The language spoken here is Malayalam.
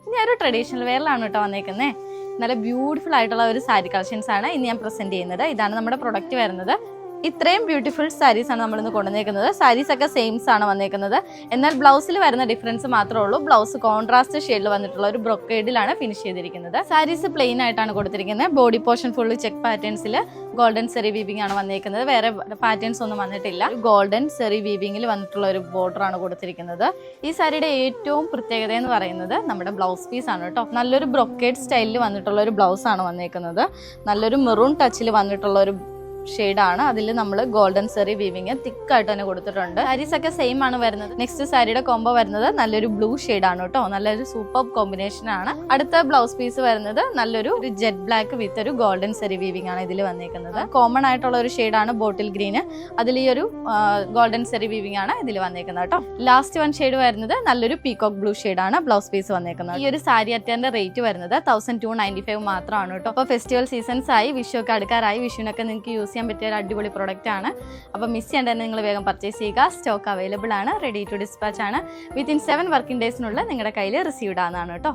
ഇനി ഒരു ട്രഡീഷണൽ വെയറിലാണ് കേട്ടോ വന്നേക്കുന്നത്. നല്ല ബ്യൂട്ടിഫുൾ ആയിട്ടുള്ള ഒരു സാരി കളക്ഷൻസ് ആണ് ഇന്ന് ഞാൻ പ്രസന്റ് ചെയ്യുന്നത്. ഇതാണ് നമ്മുടെ പ്രൊഡക്റ്റ് വരുന്നത്. ഇത്രയും ബ്യൂട്ടിഫുൾ സാരീസ് ആണ് നമ്മളിന്ന് കൊണ്ടുവന്നേക്കുന്നത്. സാരീസ് ഒക്കെ സെയിംസ് ആണ് വന്നേക്കുന്നത്. എന്നാൽ ബ്ലൗസിൽ വരുന്ന ഡിഫറൻസ് മാത്രമേ ഉള്ളൂ. ബ്ലൗസ് കോൺട്രാസ്റ്റ് ഷെയ്ഡിൽ വന്നിട്ടുള്ള ഒരു ബ്രൊക്കേഡിലാണ് ഫിനിഷ് ചെയ്തിരിക്കുന്നത്. സാരീസ് പ്ലെയിൻ ആയിട്ടാണ് കൊടുത്തിരിക്കുന്നത്. ബോഡി പോർഷൻ ഫുള്ള് ചെക്ക് പാറ്റേൺസിൽ ഗോൾഡൻ സെറി വീവിംഗ് ആണ് വന്നേക്കുന്നത്. വേറെ പാറ്റേൺസ് ഒന്നും വന്നിട്ടില്ല. ഗോൾഡൻ സെറി വീവിംഗിൽ വന്നിട്ടുള്ള ഒരു ബോർഡർ ആണ് കൊടുത്തിരിക്കുന്നത്. ഈ സാരിയുടെ ഏറ്റവും പ്രത്യേകത എന്ന് പറയുന്നത് നമ്മുടെ ബ്ലൗസ് പീസ് ആണ് കേട്ടോ. നല്ലൊരു ബ്രൊക്കേഡ് സ്റ്റൈലിൽ വന്നിട്ടുള്ള ഒരു ബ്ലൗസ് ആണ് വന്നേക്കുന്നത്. നല്ലൊരു മെറൂൺ ടച്ചിൽ വന്നിട്ടുള്ള ഒരു ഷെയ്ഡാണ്. അതിൽ നമ്മൾ ഗോൾഡൻ സെറി വീവിങ് തിക്കായിട്ട് തന്നെ കൊടുത്തിട്ടുണ്ട്. സാരീസ് ഒക്കെ സെയിം ആണ് വരുന്നത്. നെക്സ്റ്റ് സാരിയുടെ കോംബോ വരുന്നത് നല്ലൊരു ബ്ലൂ ഷെയ്ഡാണ് കേട്ടോ. നല്ലൊരു സൂപ്പർ കോമ്പിനേഷൻ ആണ്. അടുത്ത ബ്ലൗസ് പീസ് വരുന്നത് നല്ലൊരു ജെറ്റ് ബ്ലാക്ക് വിത്ത് ഒരു ഗോൾഡൻ സെറി വീവിങ് ആണ് ഇതിൽ വന്നേക്കുന്നത്. കോമൺ ആയിട്ടുള്ള ഒരു ഷെയ്ഡാണ് ബോട്ടിൽ ഗ്രീന്. അതിൽ ഈ ഒരു ഗോൾഡൻ സെറി വീവിങ് ആണ് ഇതിൽ വന്നേക്കുന്നത് കേട്ടോ. ലാസ്റ്റ് വൺ ഷെയ്ഡ് വരുന്നത് നല്ലൊരു പീകോക്ക് ബ്ലൂ ഷെയ്ഡാണ് ബ്ലൗസ് പീസ് വന്നേക്കുന്നത്. ഈ ഒരു സാരി അറ്റേന്റെ റേറ്റ് വരുന്നത് 1295 മാത്രമാണ് കേട്ടോ. അപ്പോൾ ഫെസ്റ്റിവൽ സീസൺസ് ആയി, വിഷു ഒക്കെ അടുക്കാറായി. വിഷുവിനൊക്കെ നിങ്ങൾക്ക് യൂസ് ചെയ്യാൻ പറ്റിയ ഒരു അടിപൊളി പ്രോഡക്റ്റ് ആണ്. അപ്പോൾ മിസ് ചെയ്യേണ്ട നിങ്ങൾ വേഗം പർച്ചേസ് ചെയ്യുക. സ്റ്റോക്ക് അവൈലബിൾ ആണ്, റെഡി ടു ഡിസ്പാച്ച് ആണ്. വിത്തിൻ 7 വർക്കിംഗ് ഡേയ്സിനുള്ളിൽ നിങ്ങളുടെ കയ്യിൽ റിസീവ്ഡ് ആണെന്നാണ് കേട്ടോ.